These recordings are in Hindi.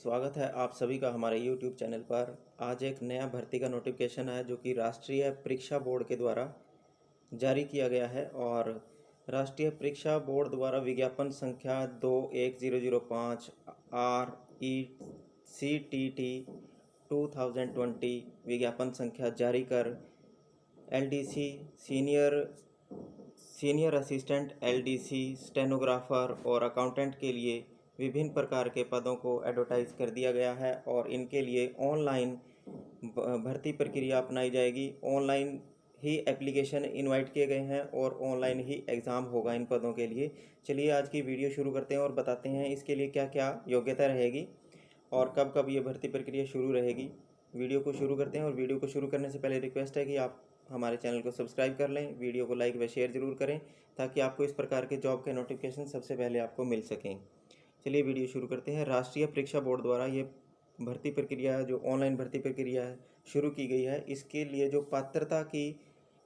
स्वागत है आप सभी का हमारे YouTube चैनल पर। आज एक नया भर्ती का नोटिफिकेशन है जो कि राष्ट्रीय परीक्षा बोर्ड के द्वारा जारी किया गया है और राष्ट्रीय परीक्षा बोर्ड द्वारा विज्ञापन संख्या 21005 RECTT 2020 विज्ञापन संख्या जारी कर LDC senior assistant LDC stenographer और अकाउंटेंट के लिए विभिन्न प्रकार के पदों को एडवर्टाइज कर दिया गया है और इनके लिए ऑनलाइन भर्ती प्रक्रिया अपनाई जाएगी। ऑनलाइन ही एप्लीकेशन इनवाइट किए गए हैं और ऑनलाइन ही एग्ज़ाम होगा इन पदों के लिए। चलिए आज की वीडियो शुरू करते हैं और बताते हैं इसके लिए क्या क्या योग्यता रहेगी और कब कब ये भर्ती प्रक्रिया शुरू रहेगी। वीडियो को शुरू करते हैं और वीडियो को शुरू करने से पहले रिक्वेस्ट है कि आप हमारे चैनल को सब्सक्राइब कर लें, वीडियो को लाइक व शेयर ज़रूर करें ताकि आपको इस प्रकार के जॉब के नोटिफिकेशन सबसे पहले आपको मिल सकें। चलिए वीडियो शुरू करते हैं। राष्ट्रीय परीक्षा बोर्ड द्वारा ये भर्ती प्रक्रिया जो ऑनलाइन भर्ती प्रक्रिया है शुरू की गई है। इसके लिए जो पात्रता की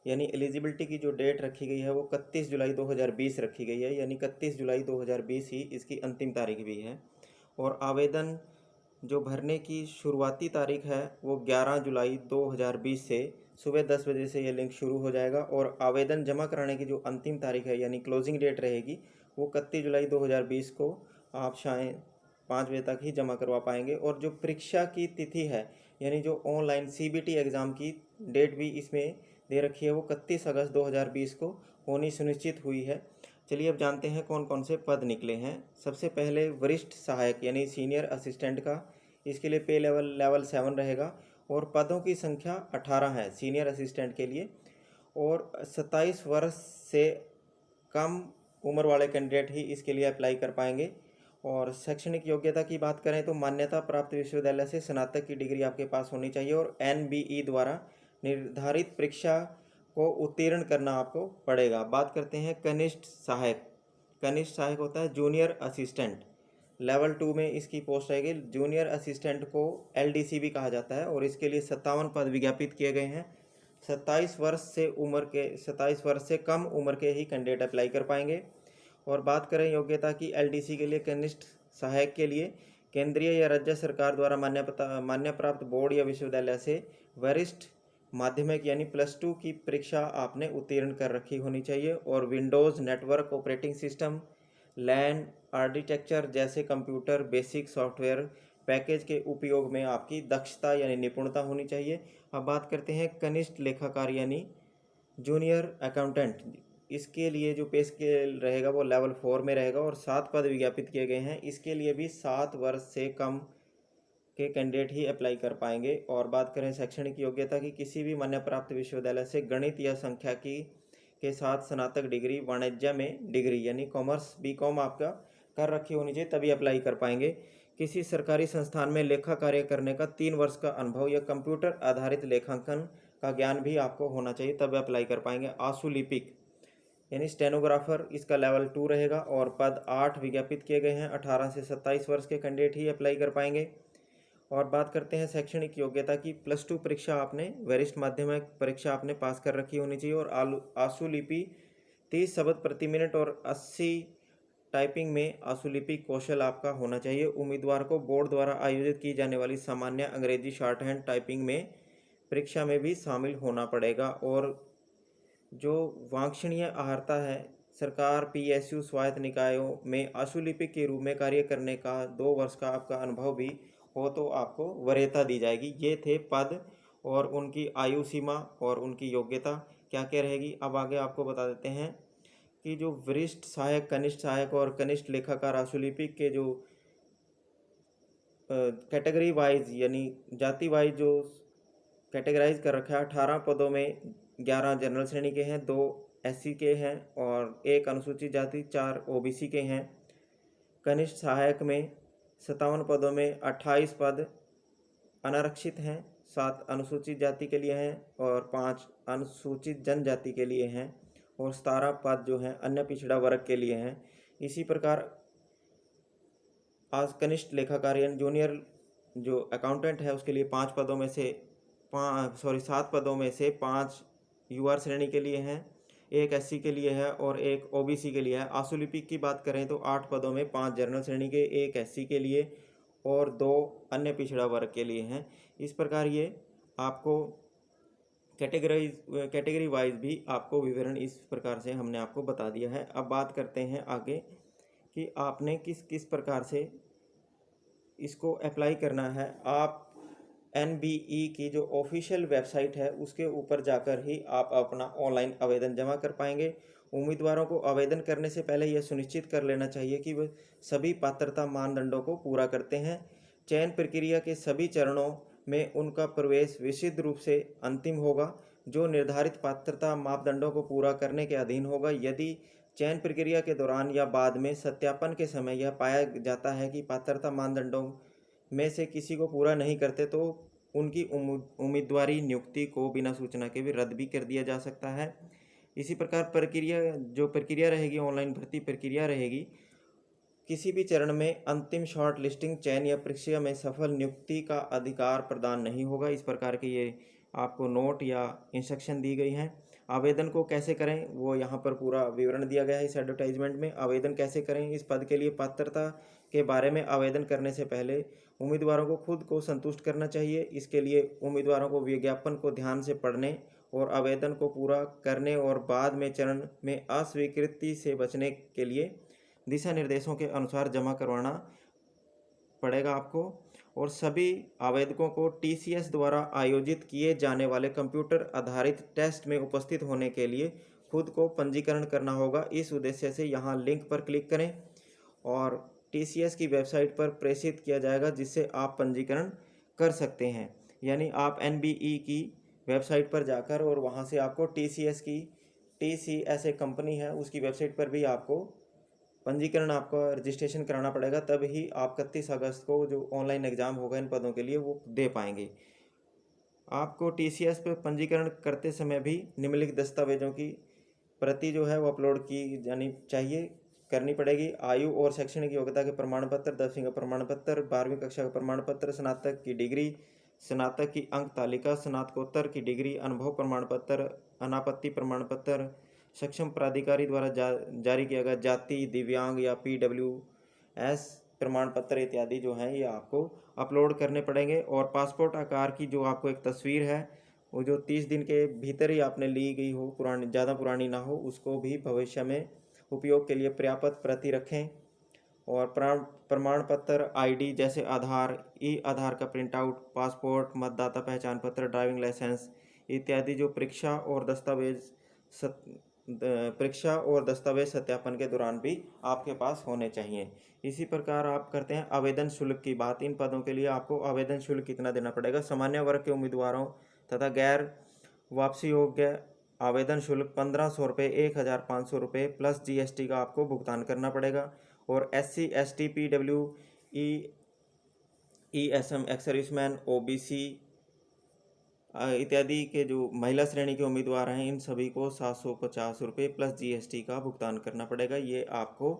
यानी एलिजिबिलिटी की जो डेट रखी गई है वो 31 जुलाई 2020 रखी गई है, यानी 31 जुलाई 2020 ही इसकी अंतिम तारीख भी है। और आवेदन जो भरने की शुरुआती तारीख है वो 11 जुलाई 2020 से सुबह 10 बजे से ये लिंक शुरू हो जाएगा और आवेदन जमा कराने की जो अंतिम तारीख है यानी क्लोजिंग डेट रहेगी वो 31 जुलाई 2020 को आप शायद 5 बजे तक ही जमा करवा पाएंगे। और जो परीक्षा की तिथि है यानी जो ऑनलाइन CBT एग्ज़ाम की डेट भी इसमें दे रखी है वो 31 अगस्त 2020 को होनी सुनिश्चित हुई है। चलिए अब जानते हैं कौन कौन से पद निकले हैं। सबसे पहले वरिष्ठ सहायक यानी सीनियर असिस्टेंट का, इसके लिए पे लेवल 7 रहेगा और पदों की संख्या 18 है सीनियर असिस्टेंट के लिए। और 27 वर्ष से कम उम्र वाले कैंडिडेट ही इसके लिए अप्लाई कर पाएंगे। और शैक्षणिक योग्यता की बात करें तो मान्यता प्राप्त विश्वविद्यालय से स्नातक की डिग्री आपके पास होनी चाहिए और NBE द्वारा निर्धारित परीक्षा को उत्तीर्ण करना आपको पड़ेगा। बात करते हैं कनिष्ठ सहायक। कनिष्ठ सहायक होता है जूनियर असिस्टेंट, लेवल 2 में इसकी पोस्ट रहेगी। जूनियर असिस्टेंट को LDC भी कहा जाता है और इसके लिए 57 पद विज्ञापित किए गए हैं। 27 वर्ष से कम उम्र के ही कैंडिडेट अप्लाई कर पाएंगे। और बात करें योग्यता की LDC के लिए, कनिष्ठ सहायक के लिए केंद्रीय या राज्य सरकार द्वारा मान्य प्राप्त बोर्ड या विश्वविद्यालय से वरिष्ठ माध्यमिक यानी +2 की परीक्षा आपने उत्तीर्ण कर रखी होनी चाहिए और Windows network operating system, LAN architecture जैसे कंप्यूटर बेसिक सॉफ्टवेयर पैकेज के उपयोग में आपकी दक्षता यानी निपुणता होनी चाहिए। अब बात करते हैं कनिष्ठ लेखाकार यानी जूनियर अकाउंटेंट। इसके लिए जो पे स्केल रहेगा वो लेवल 4 में रहेगा और 7 पद विज्ञापित किए गए हैं। इसके लिए भी 7 वर्ष से कम के कैंडिडेट ही अप्लाई कर पाएंगे। और बात करें शैक्षणिक योग्यता की, किसी भी मान्य प्राप्त विश्वविद्यालय से गणित या सांख्यिकी के साथ स्नातक डिग्री, वाणिज्य में डिग्री यानी कॉमर्स BCom आपका कर रखी होनी चाहिए तभी अप्लाई कर पाएंगे। किसी सरकारी संस्थान में लेखा कार्य करने का 3 वर्ष का अनुभव या कंप्यूटर आधारित लेखांकन का ज्ञान भी आपको होना चाहिए तब अप्लाई कर पाएंगे। आशुलिपिक यानी स्टेनोग्राफर, इसका लेवल 2 रहेगा और पद 8 विज्ञापित किए गए हैं। 18 से 27 वर्ष के कैंडिडेट ही अप्लाई कर पाएंगे। और बात करते हैं शैक्षणिक योग्यता की, +2 परीक्षा आपने, वरिष्ठ माध्यमिक परीक्षा आपने पास कर रखी होनी चाहिए और आशुलिपि 30 शब्द प्रति मिनट और 80 टाइपिंग में आशुलिपि कौशल आपका होना चाहिए। उम्मीदवार को बोर्ड द्वारा आयोजित की जाने वाली सामान्य अंग्रेजी शॉर्ट हैंड टाइपिंग में परीक्षा में भी शामिल होना पड़ेगा। और जो वांछनीय अर्हता है, सरकार PSU स्वायत्त निकायों में आशुलिपिक के रूप में कार्य करने का 2 वर्ष का आपका अनुभव भी हो तो आपको वरीयता दी जाएगी। ये थे पद और उनकी आयु सीमा और उनकी योग्यता क्या क्या रहेगी। अब आगे आपको बता देते हैं कि जो वरिष्ठ सहायक, कनिष्ठ सहायक और कनिष्ठ लेखाकार आशुलिपिक के जो कैटेगरी वाइज यानी जाति वाइज जो कैटेगराइज कर रखा है, 18 पदों में 11 जनरल श्रेणी के हैं, 2 SC के हैं और 1 अनुसूचित जाति, 4 OBC के हैं। कनिष्ठ सहायक में 57 पदों में 28 पद अनारक्षित हैं, 7 अनुसूचित जाति के लिए हैं और 5 अनुसूचित जनजाति के लिए हैं और 17 पद जो हैं अन्य पिछड़ा वर्ग के लिए हैं। इसी प्रकार आज कनिष्ठ लेखाकार यानी जूनियर जो अकाउंटेंट है उसके लिए 7 पदों में से 5 UR श्रेणी के लिए हैं, 1 SC के लिए है और 1 OBC के लिए है। आशुलिपिक की बात करें तो 8 पदों में 5 जनरल श्रेणी के, 1 SC के लिए और 2 अन्य पिछड़ा वर्ग के लिए हैं। इस प्रकार ये आपको कैटेगरी वाइज भी आपको विवरण इस प्रकार से हमने आपको बता दिया है। अब बात करते हैं आगे कि आपने किस किस प्रकार से इसको अप्लाई करना है। आप एनबीई की जो ऑफिशियल वेबसाइट है उसके ऊपर जाकर ही आप अपना ऑनलाइन आवेदन जमा कर पाएंगे। उम्मीदवारों को आवेदन करने से पहले यह सुनिश्चित कर लेना चाहिए कि वे सभी पात्रता मानदंडों को पूरा करते हैं। चयन प्रक्रिया के सभी चरणों में उनका प्रवेश विशुद्ध रूप से अंतिम होगा, जो निर्धारित पात्रता मापदंडों को पूरा करने के अधीन होगा। यदि चयन प्रक्रिया के दौरान या बाद में सत्यापन के समय यह पाया जाता है कि पात्रता मानदंडों में से किसी को पूरा नहीं करते तो उनकी उम्मीदवारी नियुक्ति को बिना सूचना के भी रद्द भी कर दिया जा सकता है। इसी प्रकार प्रक्रिया रहेगी, ऑनलाइन भर्ती प्रक्रिया रहेगी, किसी भी चरण में अंतिम शॉर्ट लिस्टिंग, चयन या प्रक्रिया में सफल नियुक्ति का अधिकार प्रदान नहीं होगा। इस प्रकार के ये आपको नोट या इंस्ट्रक्शन दी गई हैं। आवेदन को कैसे करें वो यहाँ पर पूरा विवरण दिया गया है इस एडवर्टाइजमेंट में। आवेदन कैसे करें, इस पद के लिए पात्रता के बारे में आवेदन करने से पहले उम्मीदवारों को खुद को संतुष्ट करना चाहिए। इसके लिए उम्मीदवारों को विज्ञापन को ध्यान से पढ़ने और आवेदन को पूरा करने और बाद में चरण में अस्वीकृति से बचने के लिए दिशा निर्देशों के अनुसार जमा करवाना पड़ेगा आपको। और सभी आवेदकों को टीसीएस द्वारा आयोजित किए जाने वाले कंप्यूटर आधारित टेस्ट में उपस्थित होने के लिए खुद को पंजीकरण करना होगा। इस उद्देश्य से यहाँ लिंक पर क्लिक करें और टीसीएस की वेबसाइट पर प्रेषित किया जाएगा, जिससे आप पंजीकरण कर सकते हैं। यानी आप एनबीई की वेबसाइट पर जाकर और वहाँ से आपको टीसीएस एक कंपनी है उसकी वेबसाइट पर भी आपको पंजीकरण, आपका रजिस्ट्रेशन कराना पड़ेगा। तब ही आप 31 अगस्त को जो ऑनलाइन एग्ज़ाम होगा इन पदों के लिए वो दे पाएंगे। आपको टीसीएस पर पंजीकरण करते समय भी निम्नलिखित दस्तावेजों की प्रति जो है वो अपलोड की जानी चाहिए, करनी पड़ेगी। आयु और शैक्षणिक योग्यता के प्रमाण पत्र, 10वीं का प्रमाण पत्र, 12वीं कक्षा का प्रमाण पत्र, स्नातक की डिग्री, स्नातक की अंक तालिका, स्नातकोत्तर की डिग्री, अनुभव प्रमाण पत्र, अनापत्ति प्रमाण पत्र, सक्षम प्राधिकारी द्वारा जारी किया गया जाति, दिव्यांग या PWS प्रमाण पत्र इत्यादि जो हैं ये आपको अपलोड करने पड़ेंगे। और पासपोर्ट आकार की जो आपको एक तस्वीर है वो जो 30 दिन के भीतर ही आपने ली गई हो, पुरानी ज़्यादा पुरानी ना हो, उसको भी भविष्य में उपयोग के लिए पर्याप्त प्रति रखें। और प्रमाण पत्र आईडी जैसे आधार, आधार का प्रिंट आउट, पासपोर्ट, मतदाता पहचान पत्र, ड्राइविंग लाइसेंस इत्यादि जो परीक्षा और दस्तावेज सत्यापन के दौरान भी आपके पास होने चाहिए। इसी प्रकार आप करते हैं आवेदन शुल्क की बात। इन पदों के लिए आपको आवेदन शुल्क कितना देना पड़ेगा। सामान्य वर्ग के उम्मीदवारों तथा गैर वापसी योग्य आवेदन शुल्क 1500 रुपये, 1500 रुपये प्लस GST का आपको भुगतान करना पड़ेगा। और SC ST PWE ESM ex serviceman OBC इत्यादि के जो महिला श्रेणी के उम्मीदवार हैं इन सभी को 750 रुपये प्लस GST का भुगतान करना पड़ेगा। ये आपको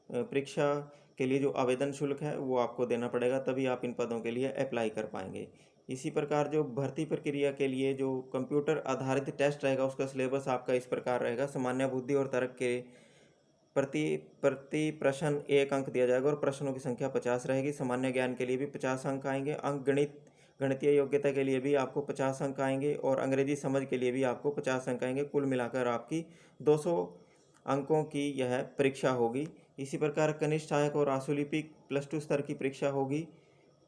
परीक्षा के लिए जो आवेदन शुल्क है वो आपको देना पड़ेगा, तभी आप इन पदों के लिए अप्लाई कर पाएंगे। इसी प्रकार जो भर्ती प्रक्रिया के लिए जो कंप्यूटर आधारित टेस्ट रहेगा उसका सिलेबस आपका इस प्रकार रहेगा। सामान्य बुद्धि और तर्क के प्रति प्रश्न 1 अंक दिया जाएगा और प्रश्नों की संख्या 50 रहेगी। सामान्य ज्ञान के लिए भी 50 अंक आएंगे। गणितीय योग्यता के लिए भी आपको 50 अंक आएंगे और अंग्रेजी समझ के लिए भी आपको 50 अंक आएंगे। कुल मिलाकर आपकी 200 अंकों की यह परीक्षा होगी। इसी प्रकार कनिष्ठ सहायक और आशुलिपि +2 स्तर की परीक्षा होगी।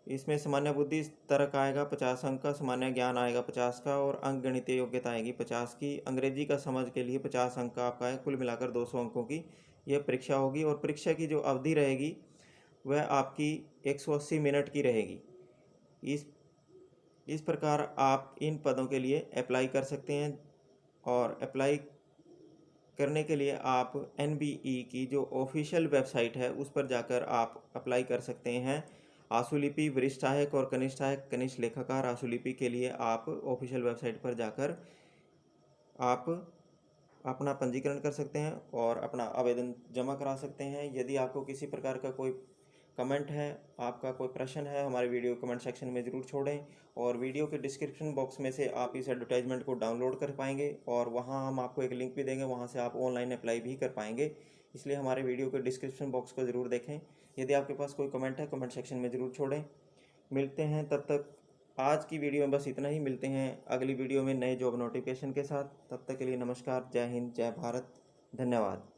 इसमें सामान्य बुद्धि तर्क आएगा 50 अंक का, सामान्य ज्ञान आएगा 50 का और अंक गणितीय योग्यता आएगी 50 की। अंग्रेजी का समझ के लिए 50 अंक का आपका है। कुल मिलाकर 200 अंकों की यह परीक्षा होगी। और परीक्षा की जो अवधि रहेगी वह आपकी 180 मिनट की रहेगी। इस प्रकार आप इन पदों के लिए अप्लाई कर सकते हैं। और अप्लाई करने के लिए आप एनबीई की जो ऑफिशियल वेबसाइट है उस पर जाकर आप अप्लाई कर सकते हैं। आशुलिपि वरिष्ठ सहायक और कनिष्ठ सहायक, कनिष्ठ लेखाकार आशुलिपि के लिए आप ऑफिशियल वेबसाइट पर जाकर आप अपना पंजीकरण कर सकते हैं और अपना आवेदन जमा करा सकते हैं। यदि आपको किसी प्रकार का कोई कमेंट है, आपका कोई प्रश्न है, हमारे वीडियो कमेंट सेक्शन में ज़रूर छोड़ें। और वीडियो के डिस्क्रिप्शन बॉक्स में से आप इस एडवर्टाइजमेंट को डाउनलोड कर पाएंगे और वहां हम आपको एक लिंक भी देंगे, वहां से आप ऑनलाइन अप्लाई भी कर पाएंगे। इसलिए हमारे वीडियो के डिस्क्रिप्शन बॉक्स को ज़रूर देखें। यदि आपके पास कोई कमेंट है, कमेंट सेक्शन में ज़रूर छोड़ें। मिलते हैं, तब तक आज की वीडियो में बस इतना ही। मिलते हैं अगली वीडियो में नए जॉब नोटिफिकेशन के साथ। तब तक के लिए नमस्कार, जय हिंद, जय भारत, धन्यवाद।